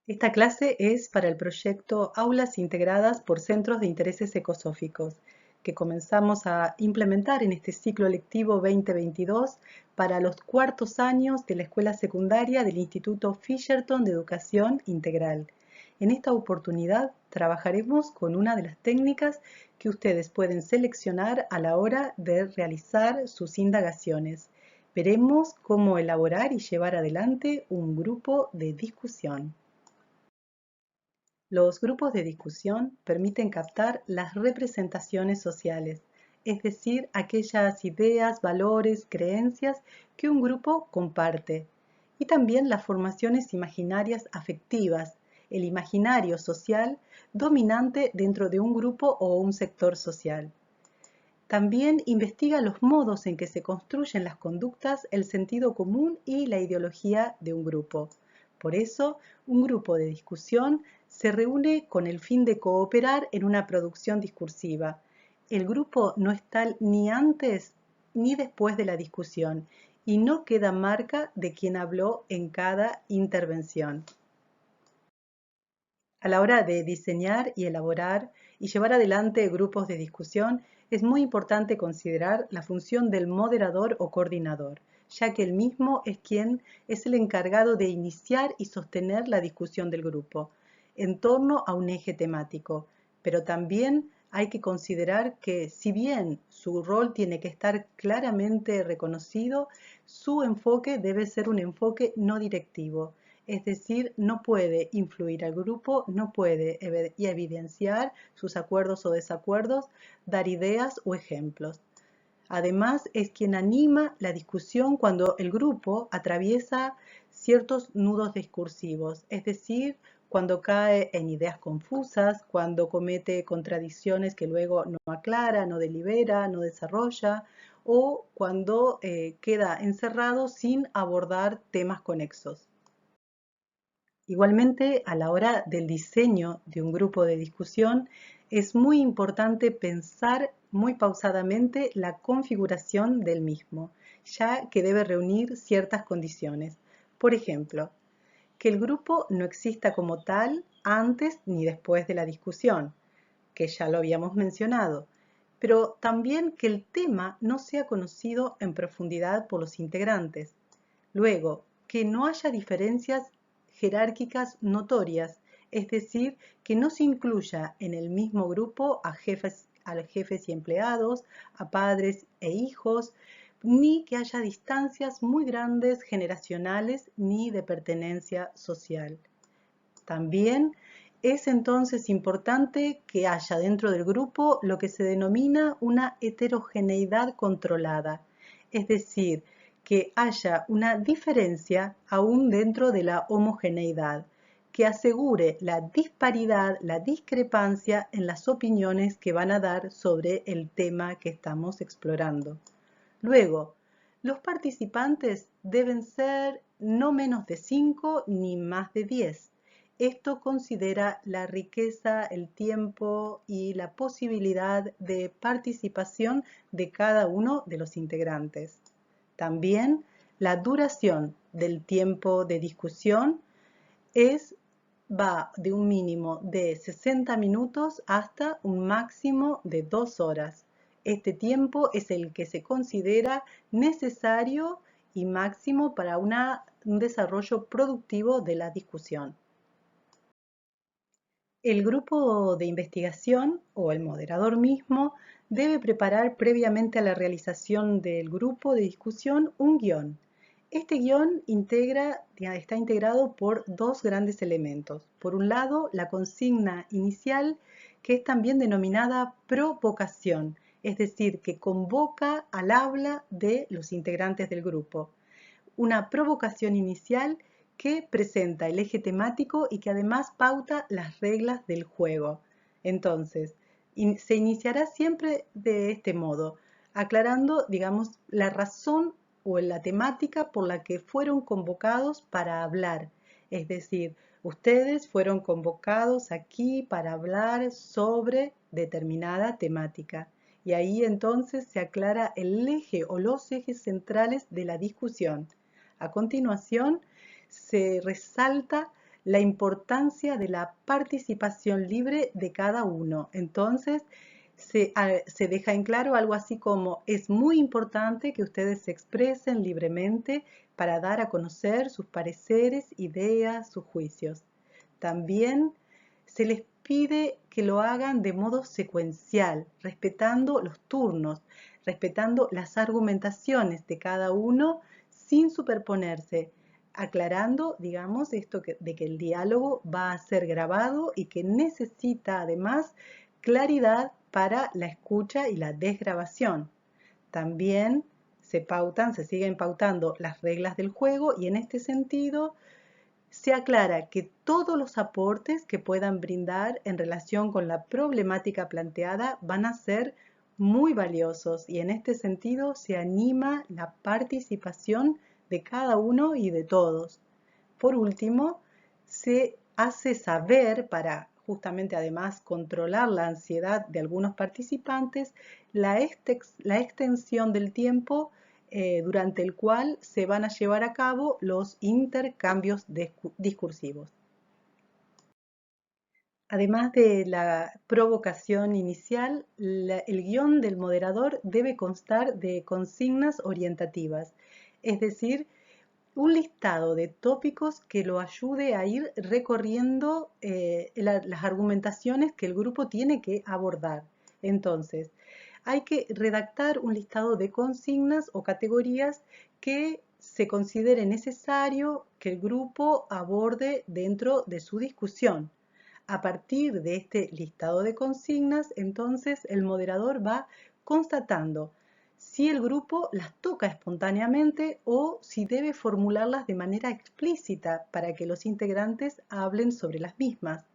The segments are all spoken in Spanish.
Esta clase es para el proyecto Aulas Integradas por Centros de Intereses Ecosóficos, que comenzamos a implementar en este ciclo lectivo 2022 para los cuartos años de la escuela secundaria del Instituto Fisherton de Educación Integral. En esta oportunidad trabajaremos con una de las técnicas que ustedes pueden seleccionar a la hora de realizar sus indagaciones. Veremos cómo elaborar y llevar adelante un grupo de discusión. Los grupos de discusión permiten captar las representaciones sociales, es decir, aquellas ideas, valores, creencias que un grupo comparte, y también las formaciones imaginarias afectivas, el imaginario social dominante dentro de un grupo o un sector social. También investiga los modos en que se construyen las conductas, el sentido común y la ideología de un grupo. Por eso, un grupo de discusión se reúne con el fin de cooperar en una producción discursiva. El grupo no está ni antes ni después de la discusión y no queda marca de quien habló en cada intervención. A la hora de diseñar y elaborar y llevar adelante grupos de discusión, es muy importante considerar la función del moderador o coordinador, ya que el mismo es quien es el encargado de iniciar y sostener la discusión del grupo en torno a un eje temático. Pero también hay que considerar que, si bien su rol tiene que estar claramente reconocido, su enfoque debe ser un enfoque no directivo, es decir, no puede influir al grupo, no puede evidenciar sus acuerdos o desacuerdos, dar ideas o ejemplos. Además, es quien anima la discusión cuando el grupo atraviesa ciertos nudos discursivos, es decir, cuando cae en ideas confusas, cuando comete contradicciones que luego no aclara, no delibera, no desarrolla, o cuando queda encerrado sin abordar temas conexos. Igualmente, a la hora del diseño de un grupo de discusión, es muy importante pensar muy pausadamente la configuración del mismo, ya que debe reunir ciertas condiciones. Por ejemplo, que el grupo no exista como tal antes ni después de la discusión, que ya lo habíamos mencionado, pero también que el tema no sea conocido en profundidad por los integrantes. Luego, que no haya diferencias jerárquicas notorias, es decir, que no se incluya en el mismo grupo a jefes y empleados, a padres e hijos, ni que haya distancias muy grandes generacionales ni de pertenencia social. También es entonces importante que haya dentro del grupo lo que se denomina una heterogeneidad controlada, es decir, que haya una diferencia aún dentro de la homogeneidad, que asegure la disparidad, la discrepancia en las opiniones que van a dar sobre el tema que estamos explorando. Luego, los participantes deben ser no menos de 5 ni más de 10. Esto considera la riqueza, el tiempo y la posibilidad de participación de cada uno de los integrantes. También la duración del tiempo de discusión va de un mínimo de 60 minutos hasta un máximo de 2 horas. Este tiempo es el que se considera necesario y máximo para un desarrollo productivo de la discusión. El grupo de investigación o el moderador mismo debe preparar previamente a la realización del grupo de discusión un guión. Este guión está integrado por dos grandes elementos. Por un lado, la consigna inicial, que es también denominada provocación, es decir, que convoca al habla de los integrantes del grupo. Una provocación inicial que presenta el eje temático y que además pauta las reglas del juego. Entonces, se iniciará siempre de este modo, aclarando, digamos, la razón o la temática por la que fueron convocados para hablar. Es decir, ustedes fueron convocados aquí para hablar sobre determinada temática. Y ahí entonces se aclara el eje o los ejes centrales de la discusión. A continuación, se resalta la importancia de la participación libre de cada uno. Entonces, se deja en claro algo así como: es muy importante que ustedes se expresen libremente para dar a conocer sus pareceres, ideas, sus juicios. También se les pide que lo hagan de modo secuencial, respetando los turnos, respetando las argumentaciones de cada uno sin superponerse, aclarando, digamos, de que el diálogo va a ser grabado y que necesita además claridad para la escucha y la desgrabación. También se siguen pautando las reglas del juego, y en este sentido se aclara que todos los aportes que puedan brindar en relación con la problemática planteada van a ser muy valiosos, y en este sentido se anima la participación de cada uno y de todos. Por último, se hace saber, para justamente además controlar la ansiedad de algunos participantes, la extensión del tiempo durante el cual se van a llevar a cabo los intercambios discursivos. Además de la provocación inicial, el guión del moderador debe constar de consignas orientativas, es decir, un listado de tópicos que lo ayude a ir recorriendo las argumentaciones que el grupo tiene que abordar. Entonces, hay que redactar un listado de consignas o categorías que se considere necesario que el grupo aborde dentro de su discusión. A partir de este listado de consignas, entonces el moderador va constatando si el grupo las toca espontáneamente o si debe formularlas de manera explícita para que los integrantes hablen sobre las mismas.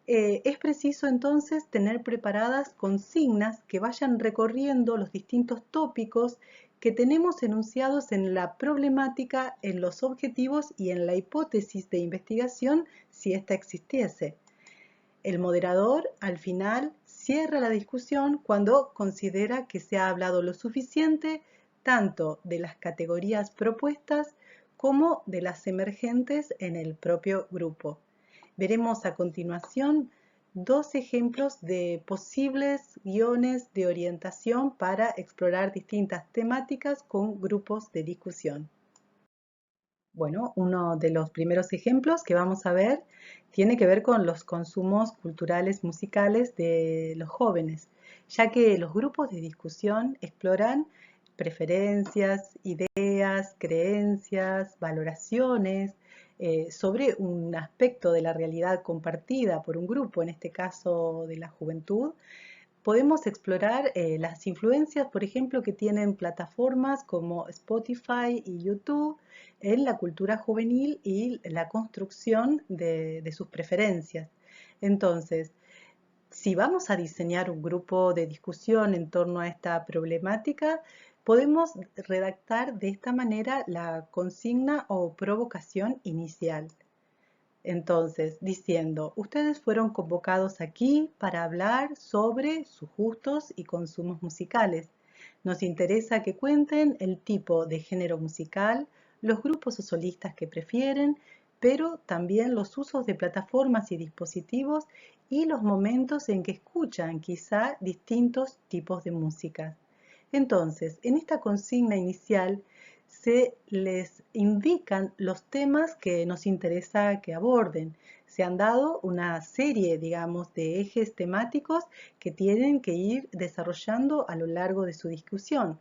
Es preciso entonces tener preparadas consignas que vayan recorriendo los distintos tópicos que tenemos enunciados en la problemática, en los objetivos y en la hipótesis de investigación, si ésta existiese. El moderador, al final, cierra la discusión cuando considera que se ha hablado lo suficiente tanto de las categorías propuestas como de las emergentes en el propio grupo. Veremos a continuación dos ejemplos de posibles guiones de orientación para explorar distintas temáticas con grupos de discusión. Bueno, uno de los primeros ejemplos que vamos a ver tiene que ver con los consumos culturales musicales de los jóvenes, ya que los grupos de discusión exploran preferencias, ideas, creencias, valoraciones sobre un aspecto de la realidad compartida por un grupo, en este caso de la juventud. Podemos explorar las influencias, por ejemplo, que tienen plataformas como Spotify y YouTube en la cultura juvenil y la construcción de sus preferencias. Entonces, si vamos a diseñar un grupo de discusión en torno a esta problemática, podemos redactar de esta manera la consigna o provocación inicial. Entonces, diciendo: ustedes fueron convocados aquí para hablar sobre sus gustos y consumos musicales. Nos interesa que cuenten el tipo de género musical, los grupos o solistas que prefieren, pero también los usos de plataformas y dispositivos y los momentos en que escuchan quizá distintos tipos de música. Entonces, en esta consigna inicial se les indican los temas que nos interesa que aborden. Se han dado una serie, digamos, de ejes temáticos que tienen que ir desarrollando a lo largo de su discusión.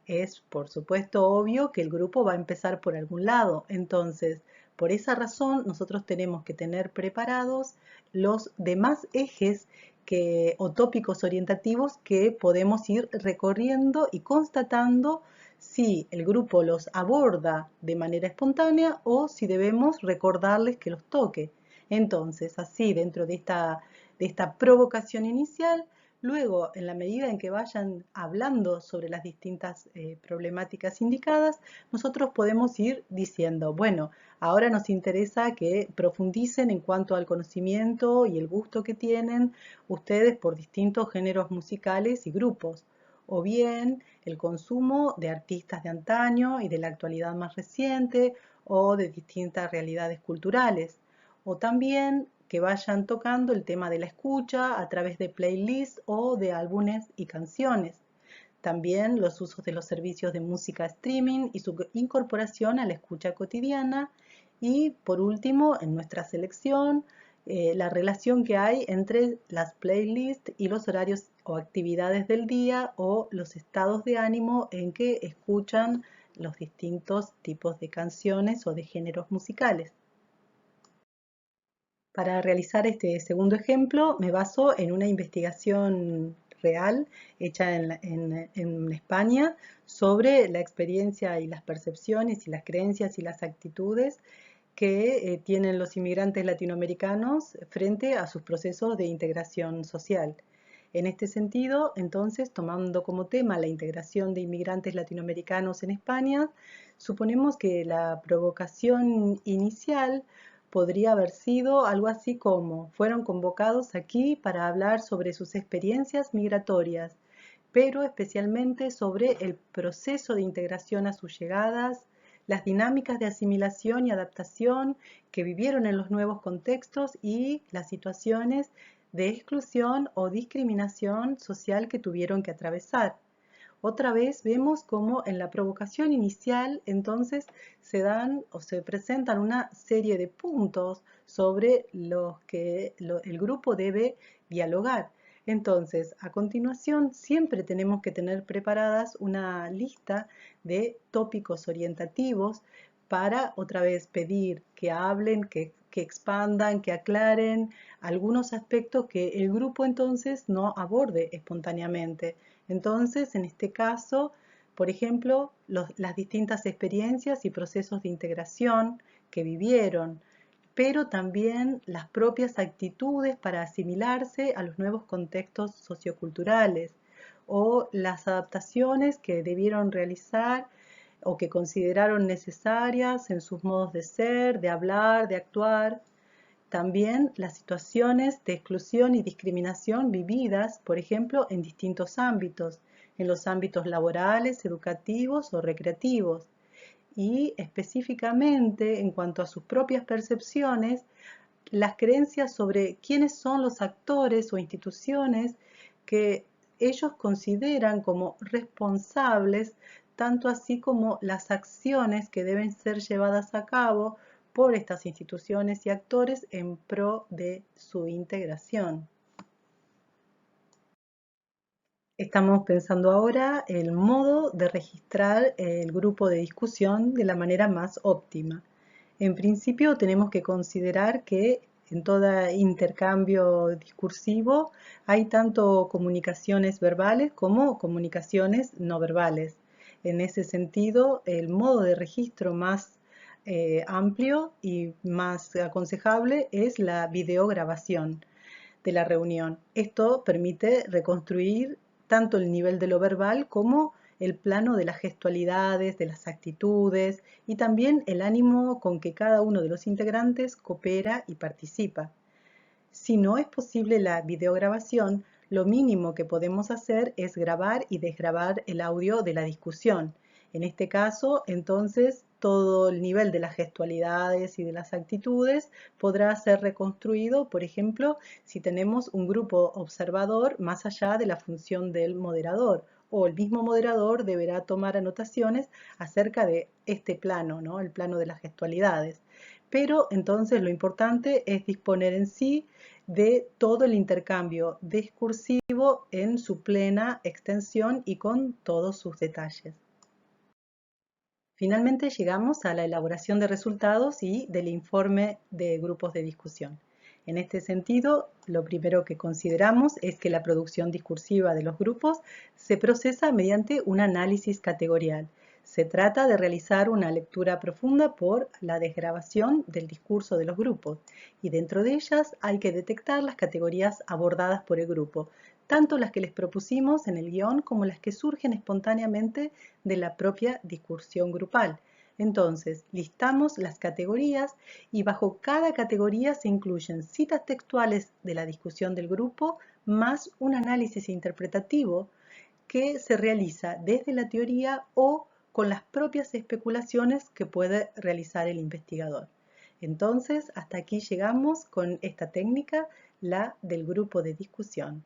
Es, por supuesto, obvio que el grupo va a empezar por algún lado. Entonces, por esa razón, nosotros tenemos que tener preparados los demás ejes o tópicos orientativos que podemos ir recorriendo y constatando si el grupo los aborda de manera espontánea o si debemos recordarles que los toque. Entonces, así, dentro de esta provocación inicial, luego, en la medida en que vayan hablando sobre las distintas problemáticas indicadas, nosotros podemos ir diciendo: bueno, ahora nos interesa que profundicen en cuanto al conocimiento y el gusto que tienen ustedes por distintos géneros musicales y grupos, o bien el consumo de artistas de antaño y de la actualidad más reciente, o de distintas realidades culturales, o también que vayan tocando el tema de la escucha a través de playlists o de álbumes y canciones. También los usos de los servicios de música streaming y su incorporación a la escucha cotidiana. Y por último, en nuestra selección, la relación que hay entre las playlists y los horarios o actividades del día o los estados de ánimo en que escuchan los distintos tipos de canciones o de géneros musicales. Para realizar este segundo ejemplo, me baso en una investigación real hecha en España sobre la experiencia y las percepciones y las creencias y las actitudes que tienen los inmigrantes latinoamericanos frente a sus procesos de integración social. En este sentido, entonces, tomando como tema la integración de inmigrantes latinoamericanos en España, suponemos que la provocación inicial podría haber sido algo así como: fueron convocados aquí para hablar sobre sus experiencias migratorias, pero especialmente sobre el proceso de integración a sus llegadas, las dinámicas de asimilación y adaptación que vivieron en los nuevos contextos y las situaciones de exclusión o discriminación social que tuvieron que atravesar. Otra vez vemos cómo en la provocación inicial entonces se dan o se presentan una serie de puntos sobre los que el grupo debe dialogar. Entonces, a continuación, siempre tenemos que tener preparadas una lista de tópicos orientativos para otra vez pedir que hablen, que expandan, que aclaren algunos aspectos que el grupo entonces no aborde espontáneamente. Entonces, en este caso, por ejemplo, las distintas experiencias y procesos de integración que vivieron, pero también las propias actitudes para asimilarse a los nuevos contextos socioculturales o las adaptaciones que debieron realizar o que consideraron necesarias en sus modos de ser, de hablar, de actuar. También las situaciones de exclusión y discriminación vividas, por ejemplo, en distintos ámbitos, en los ámbitos laborales, educativos o recreativos. Y específicamente, en cuanto a sus propias percepciones, las creencias sobre quiénes son los actores o instituciones que ellos consideran como responsables, tanto así como las acciones que deben ser llevadas a cabo por estas instituciones y actores en pro de su integración. Estamos pensando ahora el modo de registrar el grupo de discusión de la manera más óptima. En principio tenemos que considerar que en todo intercambio discursivo hay tanto comunicaciones verbales como comunicaciones no verbales. En ese sentido, el modo de registro más amplio y más aconsejable es la videograbación de la reunión. Esto permite reconstruir tanto el nivel de lo verbal como el plano de las gestualidades, de las actitudes y también el ánimo con que cada uno de los integrantes coopera y participa. Si no es posible la videograbación, lo mínimo que podemos hacer es grabar y desgrabar el audio de la discusión. En este caso, entonces, todo el nivel de las gestualidades y de las actitudes podrá ser reconstruido, por ejemplo, si tenemos un grupo observador más allá de la función del moderador, o el mismo moderador deberá tomar anotaciones acerca de este plano, ¿no? El plano de las gestualidades. Pero entonces lo importante es disponer en sí de todo el intercambio discursivo en su plena extensión y con todos sus detalles. Finalmente llegamos a la elaboración de resultados y del informe de grupos de discusión. En este sentido, lo primero que consideramos es que la producción discursiva de los grupos se procesa mediante un análisis categorial. Se trata de realizar una lectura profunda por la desgrabación del discurso de los grupos y dentro de ellas hay que detectar las categorías abordadas por el grupo, tanto las que les propusimos en el guión como las que surgen espontáneamente de la propia discusión grupal. Entonces, listamos las categorías y bajo cada categoría se incluyen citas textuales de la discusión del grupo más un análisis interpretativo que se realiza desde la teoría o con las propias especulaciones que puede realizar el investigador. Entonces, hasta aquí llegamos con esta técnica, la del grupo de discusión.